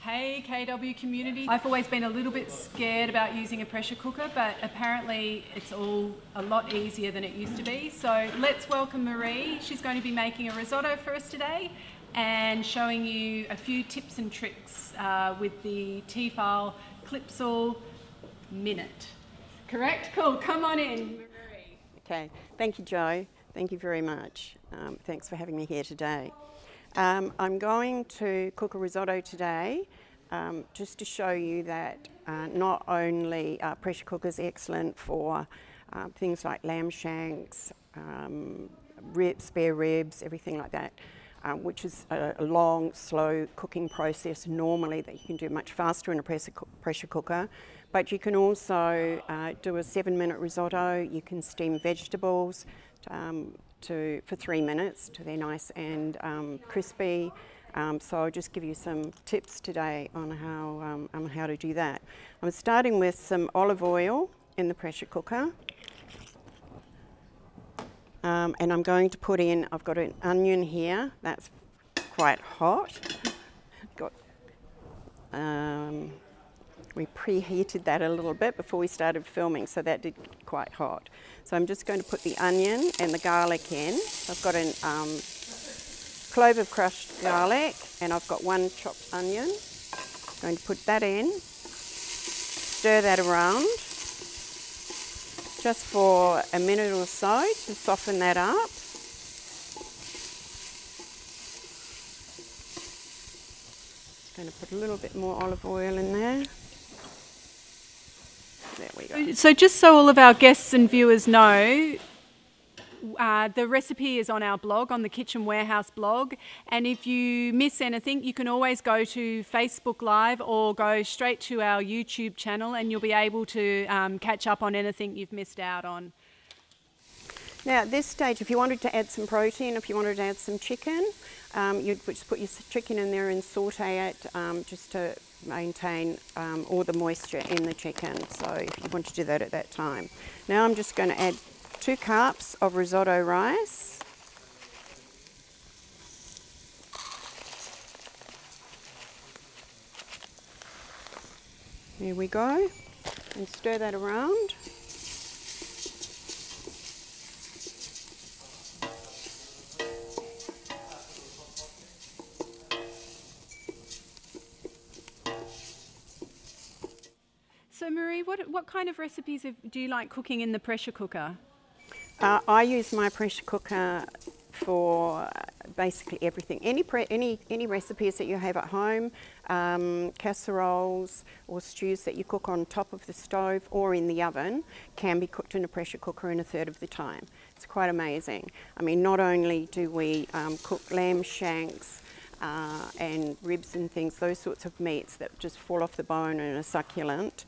Hey KW community. I've always been a little bit scared about using a pressure cooker, but apparently it's all a lot easier than it used to be. So let's welcome Marie. She's going to be making a risotto for us today and showing you a few tips and tricks with the Tefal Clipsal Minute. Correct? Cool, come on in, Marie. Okay, thank you, Jo. Thank you very much. Thanks for having me here today. I'm going to cook a risotto today just to show you that not only are pressure cookers excellent for things like lamb shanks, spare ribs, everything like that, which is a long, slow cooking process normally that you can do much faster in a pressure cooker. But you can also do a 7-minute risotto. You can steam vegetables for 3 minutes till they're nice and crispy. So I'll just give you some tips today on how to do that. I'm starting with some olive oil in the pressure cooker. And I'm going to put in, I've got an onion here that's quite hot. We preheated that a little bit before we started filming, so that did get quite hot. So I'm just going to put the onion and the garlic in. I've got a clove of crushed garlic and I've got 1 chopped onion. I'm going to put that in, stir that around just for a minute or so to soften that up. Going to put a little bit more olive oil in there. There we go. So just so all of our guests and viewers know, the recipe is on our blog, on the Kitchen Warehouse blog, and if you miss anything you can always go to Facebook Live or go straight to our YouTube channel and you'll be able to catch up on anything you've missed out on. Now at this stage, if you wanted to add some protein, if you wanted to add some chicken, you'd just put your chicken in there and saute it just to maintain all the moisture in the chicken, so if you want to do that at that time. Now I'm just going to add 2 cups of risotto rice. There we go, and stir that around. So Marie, what kind of recipes do you like cooking in the pressure cooker? I use my pressure cooker for basically everything. Any recipes that you have at home, casseroles or stews that you cook on top of the stove or in the oven can be cooked in a pressure cooker in 1/3 of the time. It's quite amazing. I mean, not only do we cook lamb shanks and ribs and things, those sorts of meats that just fall off the bone and are succulent,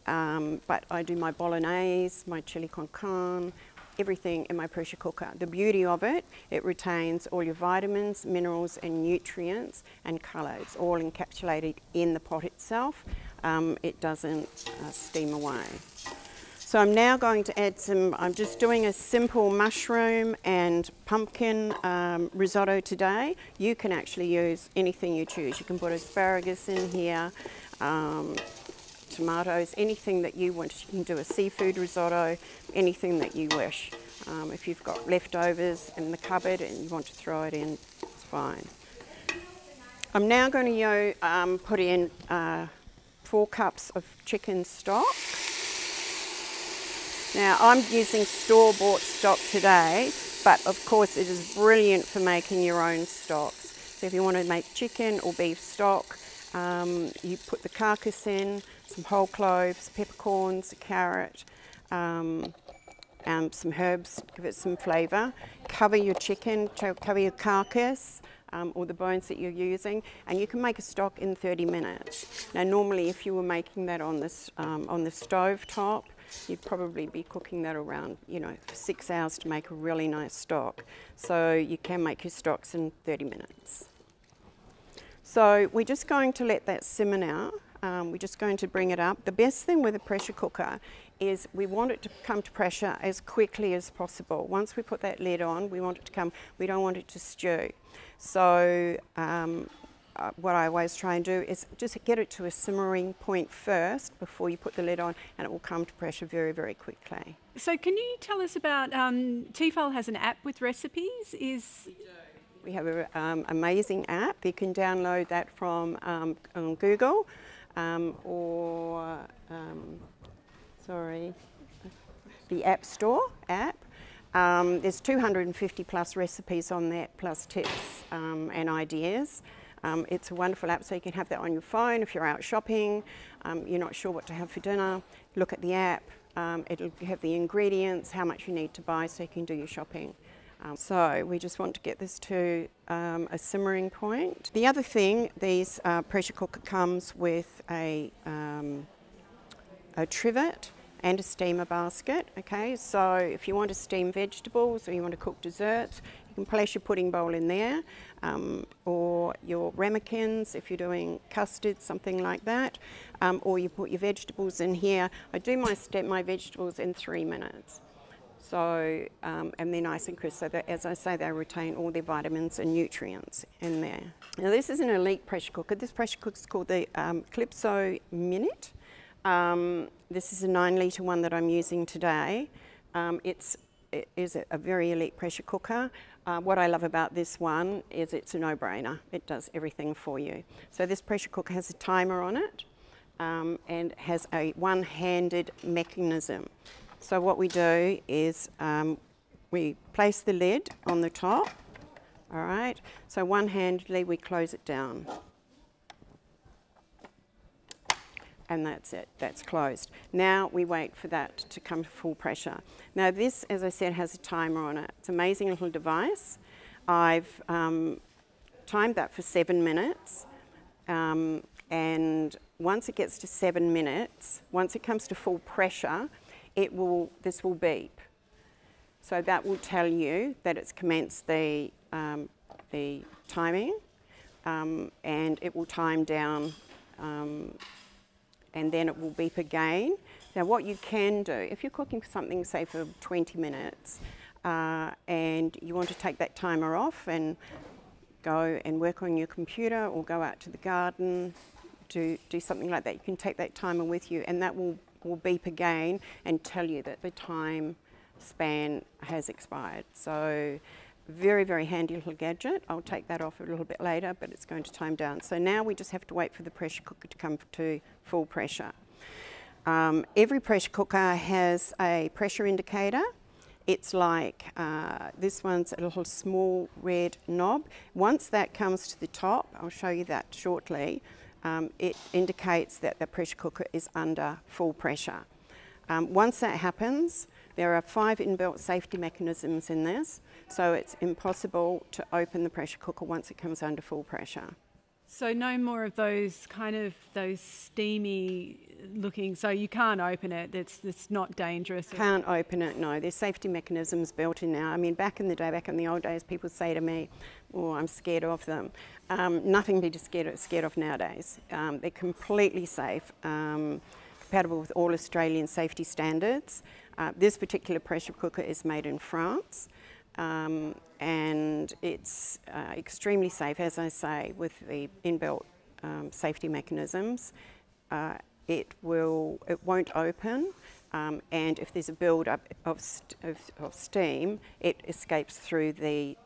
but I do my bolognese, my chili con carne, everything in my pressure cooker. The beauty of it, it retains all your vitamins, minerals and nutrients and colour. It's all encapsulated in the pot itself. It doesn't steam away. So I'm now going to add I'm just doing a simple mushroom and pumpkin risotto today. You can actually use anything you choose. You can put asparagus in here, tomatoes, anything that you want. You can do a seafood risotto, anything that you wish. If you've got leftovers in the cupboard and you want to throw it in, it's fine. I'm now going to put in 4 cups of chicken stock. Now I'm using store-bought stock today, but of course it is brilliant for making your own stocks. So if you want to make chicken or beef stock, you put the carcass in, some whole cloves, peppercorns, a carrot, some herbs, give it some flavour. Cover your chicken, cover your carcass or the bones that you're using, and you can make a stock in 30 minutes. Now normally if you were making that on the stove top, you'd probably be cooking that around, for 6 hours to make a really nice stock. So you can make your stocks in 30 minutes. So we're just going to let that simmer now. We're just going to bring it up. The best thing with a pressure cooker is we want it to come to pressure as quickly as possible. Once we put that lid on, we want it to come, we don't want it to stew. So what I always try and do is just get it to a simmering point first before you put the lid on, and it will come to pressure very, very quickly. So can you tell us about, Tefal has an app with recipes? We have an amazing app. You can download that from on Google or the App Store app. There's 250 plus recipes on that, plus tips and ideas. It's a wonderful app, so you can have that on your phone if you're out shopping, you're not sure what to have for dinner, look at the app. It'll have the ingredients, how much you need to buy, so you can do your shopping. So we just want to get this to a simmering point. The other thing, these pressure cooker comes with a trivet and a steamer basket. Okay, so if you want to steam vegetables or you want to cook desserts, you can place your pudding bowl in there, or your ramekins if you're doing custard, something like that, or you put your vegetables in here. I do my vegetables in 3 minutes. So, and they're nice and crisp, so that, as I say, they retain all their vitamins and nutrients in there. Now this is an elite pressure cooker. This pressure cooker is called the Calypso Minute. This is a 9 litre one that I'm using today. It is a very elite pressure cooker. What I love about this one is it's a no-brainer. It does everything for you. So this pressure cooker has a timer on it and has a one-handed mechanism. So what we do is we place the lid on the top, all right? So one-handedly we close it down. And that's it, that's closed. Now we wait for that to come to full pressure. Now this, as I said, has a timer on it. It's an amazing little device. I've timed that for 7 minutes. And once it gets to 7 minutes, once it comes to full pressure, this will beep. So that will tell you that it's commenced the timing, and it will time down, and then it will beep again. Now what you can do, if you're cooking something, say for 20 minutes, and you want to take that timer off and go and work on your computer or go out to the garden, do something like that, you can take that timer with you, and that will beep again and tell you that the time span has expired. So very, very handy little gadget. I'll take that off a little bit later, but it's going to time down. So now we just have to wait for the pressure cooker to come to full pressure. Every pressure cooker has a pressure indicator. It's like, this one's a little small red knob. Once that comes to the top, I'll show you that shortly, it indicates that the pressure cooker is under full pressure. Once that happens, there are 5 inbuilt safety mechanisms in this, so it's impossible to open the pressure cooker once it comes under full pressure. So no more of those those steamy looking, so you can't open it, it's not dangerous? Can't open it, no. There's safety mechanisms built in now. I mean, back in the old days, people say to me, oh, I'm scared of them. Nothing to be scared of nowadays. They're completely safe, compatible with all Australian safety standards. This particular pressure cooker is made in France, and it's extremely safe, as I say, with the inbuilt safety mechanisms. It won't open, and if there's a build-up of steam, it escapes through the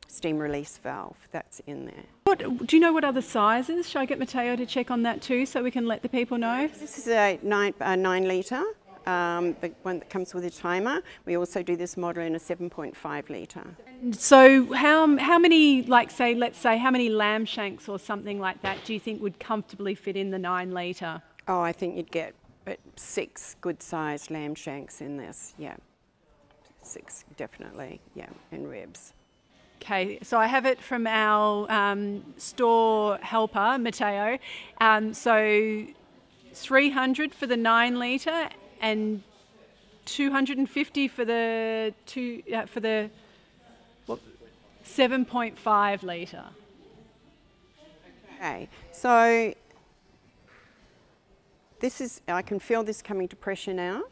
steam release valve that's in there. Do you know what other sizes? Shall I get Matteo to check on that too, so we can let the people know? This is a 9 litre. The one that comes with a timer. We also do this model in a 7.5 litre. So how many, let's say, how many lamb shanks or something like that do you think would comfortably fit in the 9 litre? Oh, I think you'd get 6 good-sized lamb shanks in this, yeah. 6, definitely, yeah, and ribs. Okay, so I have it from our store helper, Matteo. So 300 for the 9 litre and 250 for the 7.5 litre. Okay, so this is, I can feel this coming to pressure now.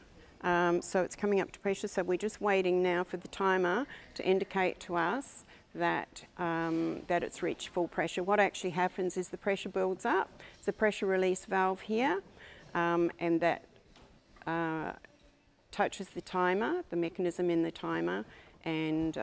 So it's coming up to pressure, so we're just waiting now for the timer to indicate to us that, that it's reached full pressure. What actually happens is the pressure builds up. It's a pressure release valve here, and that touches the timer, the mechanism in the timer, and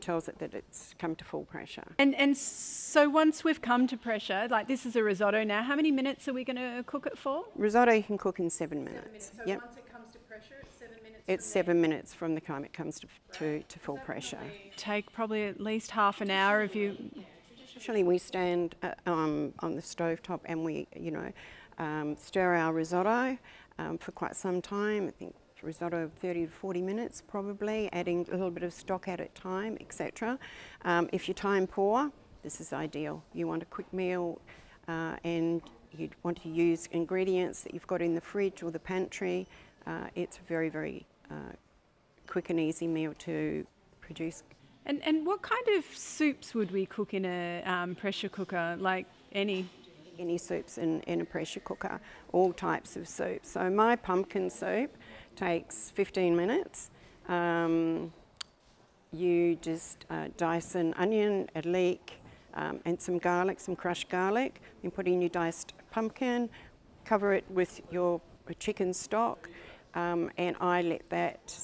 tells it that it's come to full pressure. And so once we've come to pressure, like this is a risotto now, how many minutes are we going to cook it for? Risotto you can cook in 7 minutes. 7 minutes. So yep. once it comes to pressure, it's 7 minutes. It's 7 minutes from the time it comes to full pressure. Take probably at least half an hour if you... Traditionally we stand on the stovetop and we, stir our risotto for quite some time. I think risotto 30 to 40 minutes probably, adding a little bit of stock at a time, etc. If you're time poor, this is ideal. You want a quick meal and you want to use ingredients that you've got in the fridge or the pantry. It's a very, very quick and easy meal to produce. And what kind of soups would we cook in a pressure cooker, like any? Any soups in a pressure cooker, all types of soups. So my pumpkin soup takes 15 minutes. You just dice an onion, a leek, and some garlic, some crushed garlic. Then put in your diced pumpkin, cover it with your chicken stock, and I let that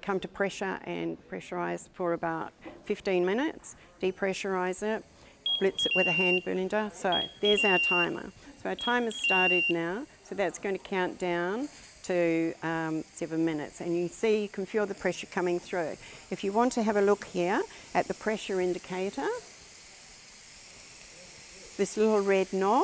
come to pressure and pressurise for about 15 minutes. Depressurize it, blitz it with a hand blender. So there's our timer. So our timer's started now, so that's going to count down to 7 minutes, and you see, you can feel the pressure coming through. If you want to have a look here at the pressure indicator, this little red knob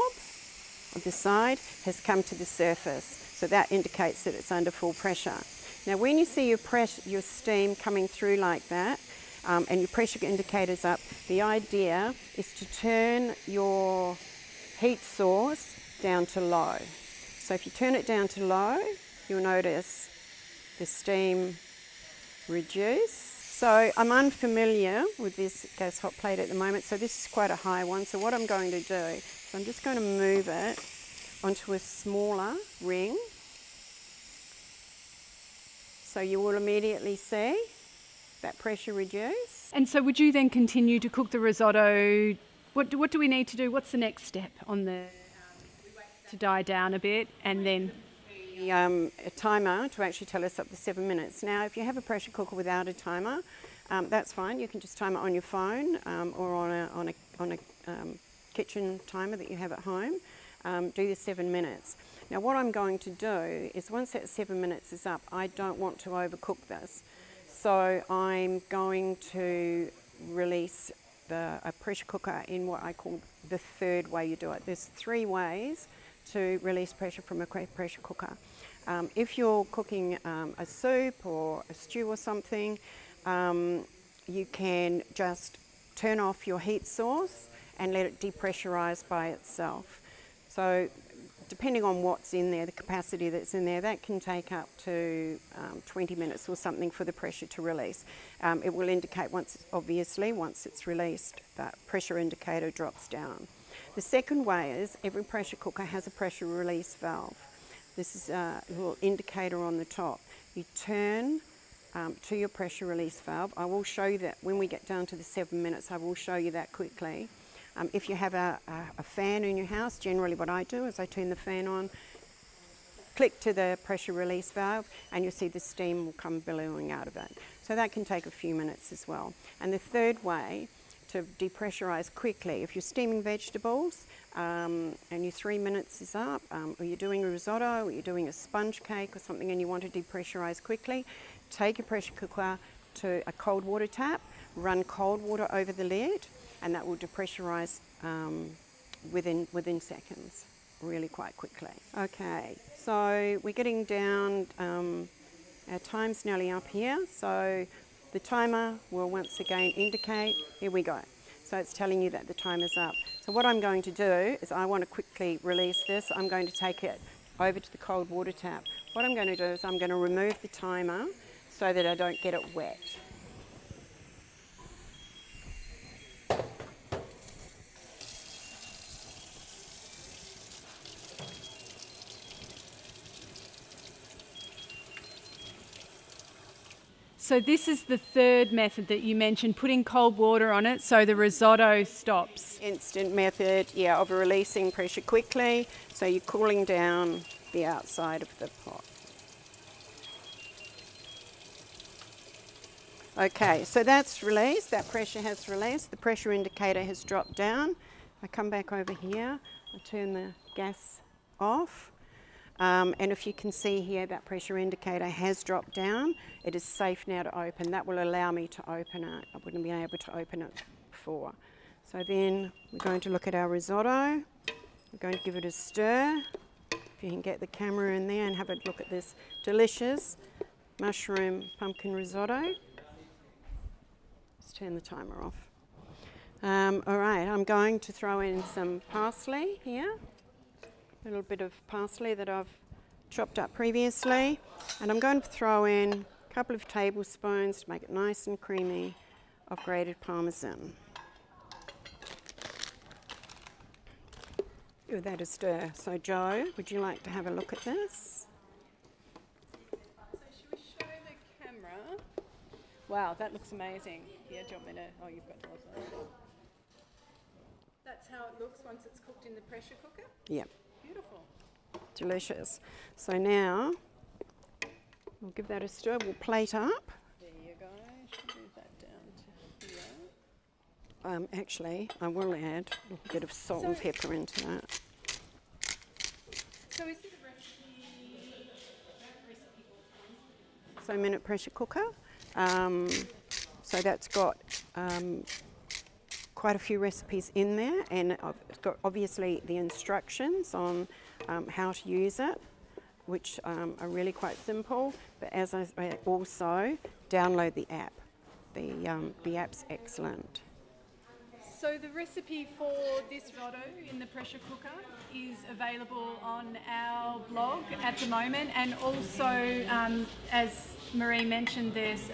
on the side has come to the surface, so that indicates that it's under full pressure. Now when you see your steam coming through like that, and your pressure indicator's up, the idea is to turn your heat source down to low. So if you turn it down to low, you'll notice the steam reduce. So I'm unfamiliar with this gas hot plate at the moment, so this is quite a high one. So what I'm going to do is I'm just going to move it onto a smaller ring. So you will immediately see that pressure reduce. And so would you then continue to cook the risotto? What do we need to do? What's the next step on the to die down a bit, and then a timer to actually tell us up to 7 minutes. Now if you have a pressure cooker without a timer, that's fine. You can just time it on your phone or on a kitchen timer that you have at home. Do the 7 minutes. Now what I'm going to do is, once that 7 minutes is up, I don't want to overcook this. So I'm going to release a pressure cooker in what I call the third way you do it. There's 3 ways to release pressure from a pressure cooker. If you're cooking a soup or a stew or something, you can just turn off your heat source and let it depressurize by itself. So depending on what's in there, the capacity that's in there, that can take up to 20 minutes or something for the pressure to release. It will indicate once it's released, that pressure indicator drops down. The second way is every pressure cooker has a pressure release valve. This is a little indicator on the top. You turn to your pressure release valve. I will show you that when we get down to the 7 minutes. I will show you that quickly. If you have a fan in your house, generally what I do is I turn the fan on, click to the pressure release valve, and you'll see the steam will come billowing out of it. So that can take a few minutes as well. And the third way to depressurize quickly, if you're steaming vegetables and your 3 minutes is up, or you're doing a risotto, or you're doing a sponge cake or something and you want to depressurize quickly, take your pressure cooker to a cold water tap, run cold water over the lid, and that will depressurize within seconds, really quite quickly. Okay, so we're getting down, our time's nearly up here, so the timer will once again indicate, here we go. So it's telling you that the timer's up. So what I'm going to do is, I want to quickly release this. I'm going to take it over to the cold water tap. What I'm going to do is I'm going to remove the timer so that I don't get it wet. So this is the third method that you mentioned, putting cold water on it so the risotto stops. Instant method, yeah, of releasing pressure quickly, so you're cooling down the outside of the pot. Okay, so that's released, that pressure has released, the pressure indicator has dropped down. I come back over here, I turn the gas off. And if you can see here, that pressure indicator has dropped down. It is safe now to open. That will allow me to open it. I wouldn't have been able to open it before. So then we're going to look at our risotto. We're going to give it a stir. If you can get the camera in there and have a look at this delicious mushroom pumpkin risotto. Let's turn the timer off. All right, I'm going to throw in some parsley here. A little bit of parsley that I've chopped up previously, and I'm going to throw in a couple of tablespoons to make it nice and creamy of grated parmesan. Give that a stir. So Joe, would you like to have a look at this? So should we show the camera? Wow, that looks amazing. Yeah, do you want me to? Oh, you've got to look at it. That's how it looks once it's cooked in the pressure cooker? Yep. Beautiful. Delicious. So now we'll give that a stir. We'll plate up. There you go. Should move that down to here. Actually, I will add a little bit of salt and pepper into that. So is this a recipe? So minute pressure cooker. So that's got quite a few recipes in there, and it's got obviously the instructions on how to use it, which are really quite simple. But as I also download the app. The app's excellent. So the recipe for this risotto in the pressure cooker is available on our blog at the moment, and also as Marie mentioned, there's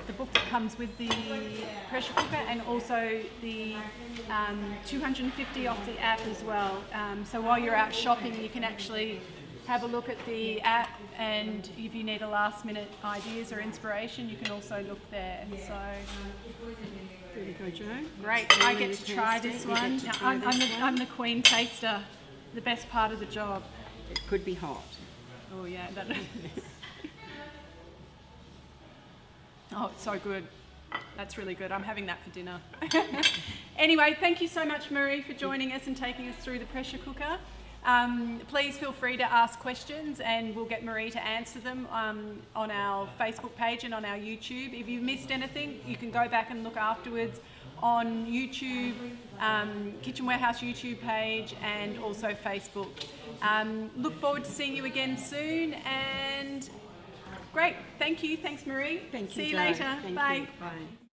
the book that comes with the pressure cooker, and also the 250 off the app as well. So while you're out shopping, you can actually have a look at the app, and if you need a last minute ideas or inspiration, you can also look there. So There you go, Joe. great, I get to try this one. I'm the queen taster, the best part of the job. It could be hot. Oh yeah, that. Oh, it's so good. That's really good. I'm having that for dinner. Anyway, thank you so much, Marie, for joining us and taking us through the pressure cooker. Please feel free to ask questions, and we'll get Marie to answer them on our Facebook page and on our YouTube. If you've missed anything, you can go back and look afterwards on YouTube, Kitchen Warehouse YouTube page, and also Facebook. Look forward to seeing you again soon, and great. Thank you. Thanks, Marie. Thank you, See you Joe. later. Thank Bye. you. Bye.